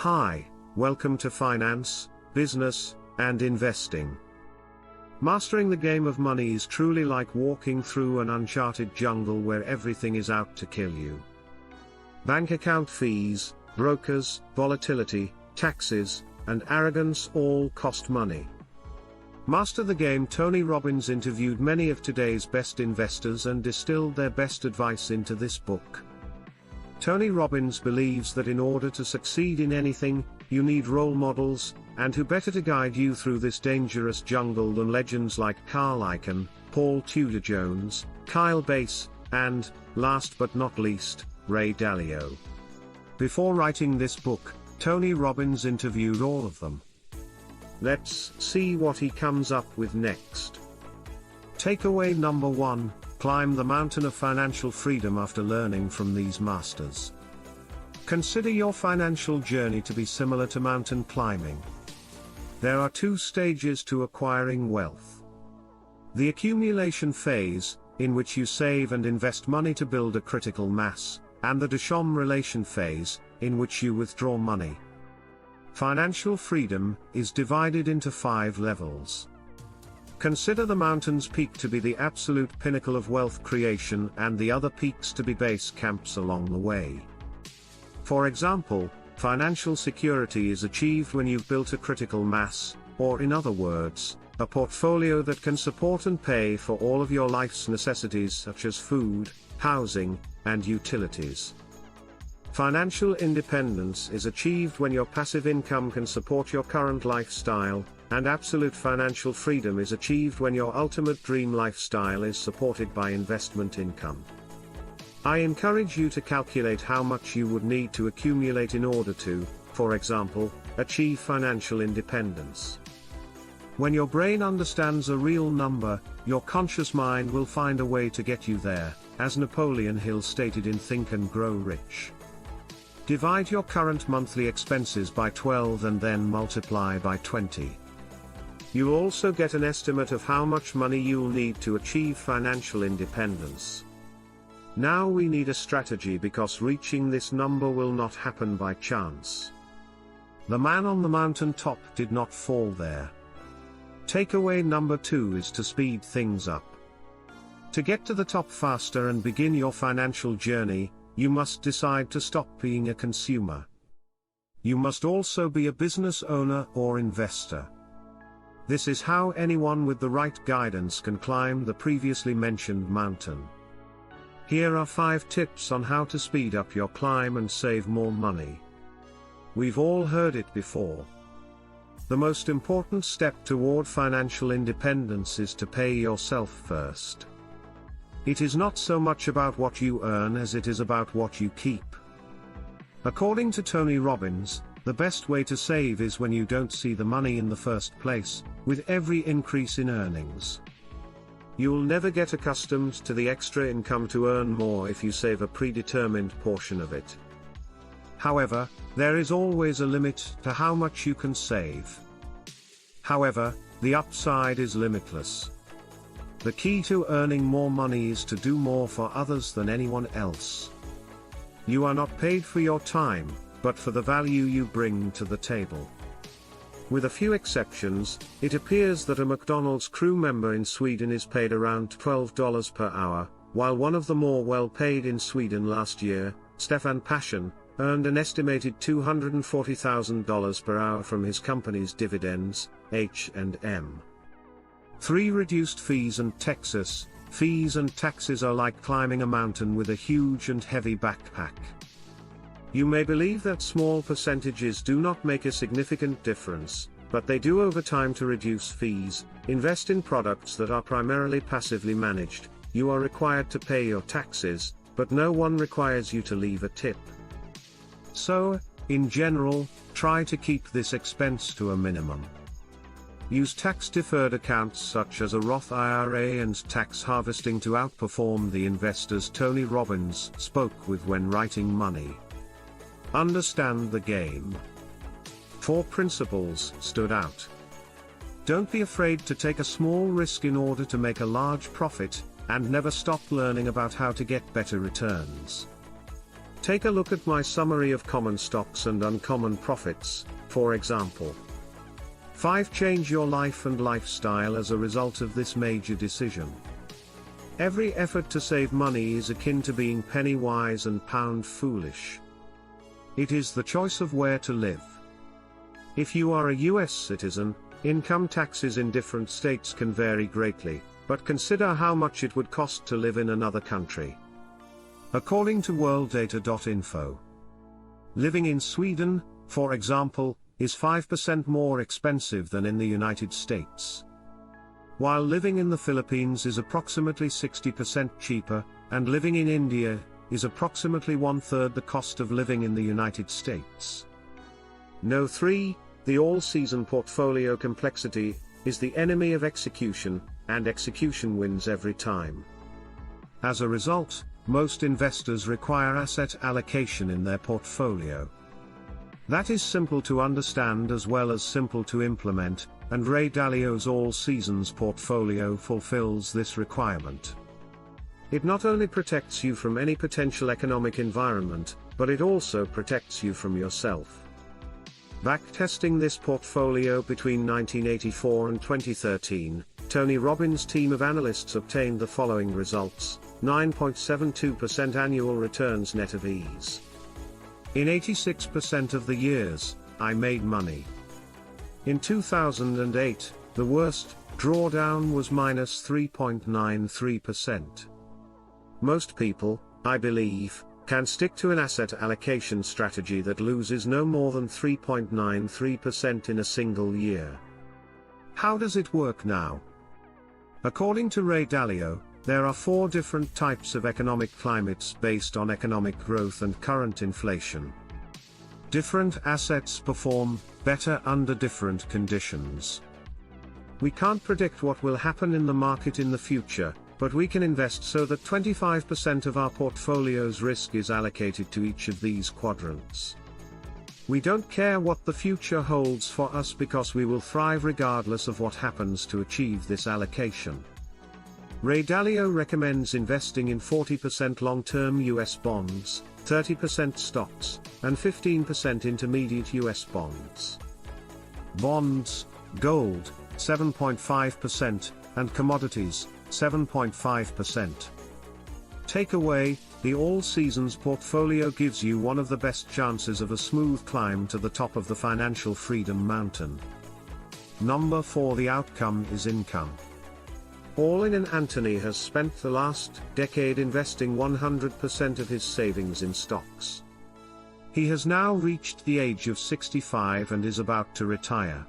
Hi, welcome to Finance, Business, and Investing. Mastering the game of money is truly like walking through an uncharted jungle where everything is out to kill you. Bank account fees, brokers, volatility, taxes, and arrogance all cost money. Master the game. Tony Robbins interviewed many of today's best investors and distilled their best advice into this book. Tony Robbins believes that in order to succeed in anything, you need role models, and who better to guide you through this dangerous jungle than legends like Carl Icahn, Paul Tudor Jones, Kyle Bass, and, last but not least, Ray Dalio. Before writing this book, Tony Robbins interviewed all of them. Let's see what he comes up with next. Takeaway number 1. Climb the mountain of financial freedom after learning from these masters. Consider your financial journey to be similar to mountain climbing. There are 2 stages to acquiring wealth. The accumulation phase, in which you save and invest money to build a critical mass, and the accumulation phase, in which you withdraw money. Financial freedom is divided into 5 levels. Consider the mountain's peak to be the absolute pinnacle of wealth creation and the other peaks to be base camps along the way. For example, financial security is achieved when you've built a critical mass, or in other words, a portfolio that can support and pay for all of your life's necessities such as food, housing, and utilities. Financial independence is achieved when your passive income can support your current lifestyle, and absolute financial freedom is achieved when your ultimate dream lifestyle is supported by investment income. I encourage you to calculate how much you would need to accumulate in order to, for example, achieve financial independence. When your brain understands a real number, your conscious mind will find a way to get you there, as Napoleon Hill stated in Think and Grow Rich. Divide your current monthly expenses by 12 and then multiply by 20. You'll also get an estimate of how much money you'll need to achieve financial independence. Now we need a strategy because reaching this number will not happen by chance. The man on the mountain top did not fall there. Takeaway number 2 is to speed things up. To get to the top faster and begin your financial journey, you must decide to stop being a consumer. You must also be a business owner or investor. This is how anyone with the right guidance can climb the previously mentioned mountain. Here are 5 tips on how to speed up your climb and save more money. We've all heard it before. The most important step toward financial independence is to pay yourself first. It is not so much about what you earn as it is about what you keep. According to Tony Robbins, the best way to save is when you don't see the money in the first place, with every increase in earnings. You'll never get accustomed to the extra income to earn more if you save a predetermined portion of it. However, there is always a limit to how much you can save. However, the upside is limitless. The key to earning more money is to do more for others than anyone else. You are not paid for your time, but for the value you bring to the table. With a few exceptions, it appears that a McDonald's crew member in Sweden is paid around $12 per hour, while one of the more well-paid in Sweden last year, Stefan Passion, earned an estimated $240,000 per hour from his company's dividends, H&M. 3. Reduced fees and taxes. Fees and taxes are like climbing a mountain with a huge and heavy backpack. You may believe that small percentages do not make a significant difference, but they do over time. To reduce fees, invest in products that are primarily passively managed. You are required to pay your taxes, but no one requires you to leave a tip. So, in general, try to keep this expense to a minimum. Use tax-deferred accounts such as a Roth IRA and tax harvesting to outperform the investors Tony Robbins spoke with when writing Money. Understand the game. 4 principles stood out. Don't be afraid to take a small risk in order to make a large profit, and never stop learning about how to get better returns. Take a look at my summary of common stocks and uncommon profits, for example. 5. Change your life and lifestyle as a result of this major decision. Every effort to save money is akin to being penny wise and pound foolish. It is the choice of where to live. If you are a US citizen, income taxes in different states can vary greatly, but consider how much it would cost to live in another country. According to worlddata.info, living in Sweden, for example, is 5% more expensive than in the United States. While living in the Philippines is approximately 60% cheaper, and living in India is approximately 1/3 the cost of living in the United States. No. 3. The all-season portfolio complexity is the enemy of execution, and execution wins every time. As a result, most investors require asset allocation in their portfolio. That is simple to understand as well as simple to implement, and Ray Dalio's All Seasons portfolio fulfills this requirement. It not only protects you from any potential economic environment, but it also protects you from yourself. Backtesting this portfolio between 1984 and 2013, Toney Robbins' team of analysts obtained the following results: 9.72% annual returns net of ease. In 86% of the years, I made money. In 2008, the worst drawdown was -3.93%. Most people, I believe, can stick to an asset allocation strategy that loses no more than 3.93% in a single year. How does it work now? According to Ray Dalio, there are 4 different types of economic climates based on economic growth and current inflation. Different assets perform better under different conditions. We can't predict what will happen in the market in the future, but we can invest so that 25% of our portfolio's risk is allocated to each of these quadrants. We don't care what the future holds for us because we will thrive regardless of what happens to achieve this allocation. Ray Dalio recommends investing in 40% long-term US bonds, 30% stocks, and 15% intermediate US bonds. Bonds, gold, 7.5%, and commodities, 7.5%. Takeaway: the All Seasons portfolio gives you one of the best chances of a smooth climb to the top of the financial freedom mountain. Number 4. The outcome is income. All-in Anthony has spent the last decade investing 100% of his savings in stocks. He has now reached the age of 65 and is about to retire.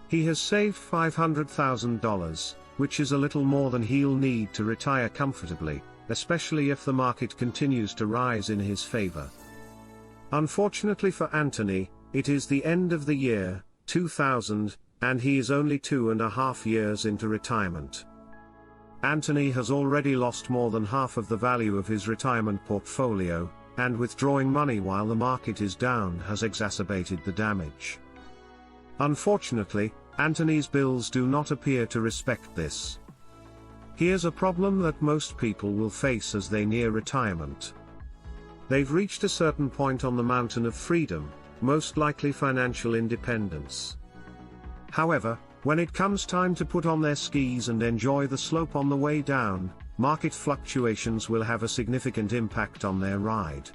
He has saved $500,000, which is a little more than he'll need to retire comfortably, especially if the market continues to rise in his favor. Unfortunately for Anthony, it is the end of the year 2000, and he is only 2.5 years into retirement. Anthony has already lost more than half of the value of his retirement portfolio, and withdrawing money while the market is down has exacerbated the damage. Unfortunately, Anthony's bills do not appear to respect this. Here's a problem that most people will face as they near retirement. They've reached a certain point on the mountain of freedom, most likely financial independence. However, when it comes time to put on their skis and enjoy the slope on the way down, market fluctuations will have a significant impact on their ride.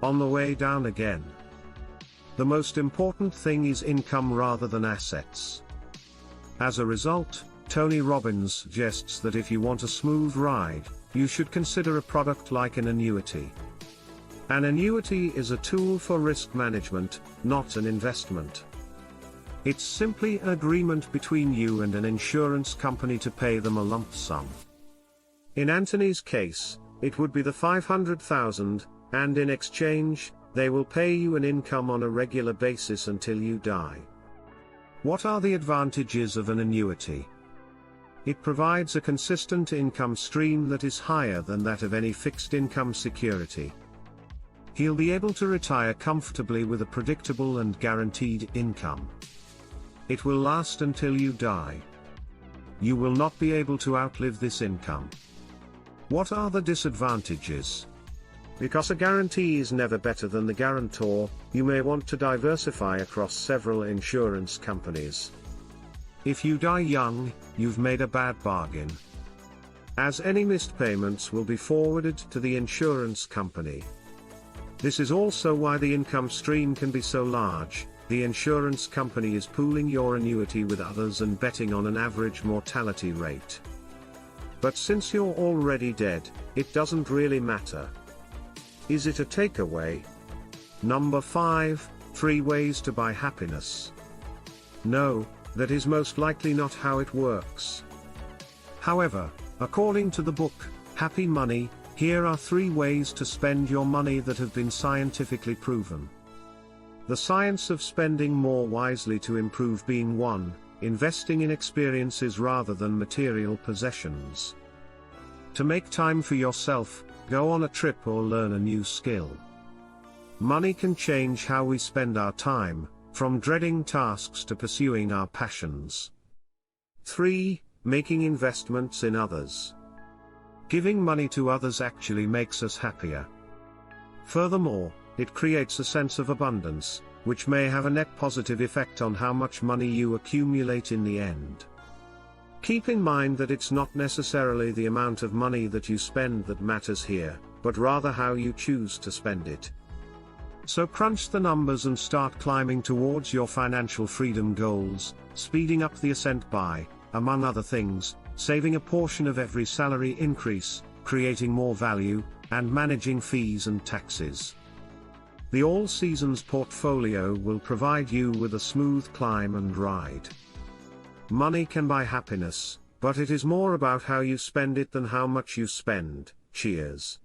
On the way down again. The most important thing is income rather than assets. As a result, Toney Robbins suggests that if you want a smooth ride, you should consider a product like an annuity. An annuity is a tool for risk management, not an investment. It's simply an agreement between you and an insurance company to pay them a lump sum. In Anthony's case, it would be the $500,000, and in exchange, they will pay you an income on a regular basis until you die. What are the advantages of an annuity? It provides a consistent income stream that is higher than that of any fixed income security. He'll be able to retire comfortably with a predictable and guaranteed income. It will last until you die. You will not be able to outlive this income. What are the disadvantages? Because a guarantee is never better than the guarantor, you may want to diversify across several insurance companies. If you die young, you've made a bad bargain, as any missed payments will be forwarded to the insurance company. This is also why the income stream can be so large. The insurance company is pooling your annuity with others and betting on an average mortality rate. But since you're already dead, it doesn't really matter. Is it a takeaway? Number 5, 3 ways to buy happiness. No, that is most likely not how it works. However, according to the book, Happy Money, here are 3 ways to spend your money that have been scientifically proven. The science of spending more wisely to improve being 1, investing in experiences rather than material possessions. To make time for yourself, go on a trip or learn a new skill. Money can change how we spend our time, from dreading tasks to pursuing our passions. 3. Making investments in others. Giving money to others actually makes us happier. Furthermore, it creates a sense of abundance, which may have a net positive effect on how much money you accumulate in the end. Keep in mind that it's not necessarily the amount of money that you spend that matters here, but rather how you choose to spend it. So crunch the numbers and start climbing towards your financial freedom goals, speeding up the ascent by, among other things, saving a portion of every salary increase, creating more value, and managing fees and taxes. The All Seasons portfolio will provide you with a smooth climb and ride. Money can buy happiness, but it is more about how you spend it than how much you spend. Cheers.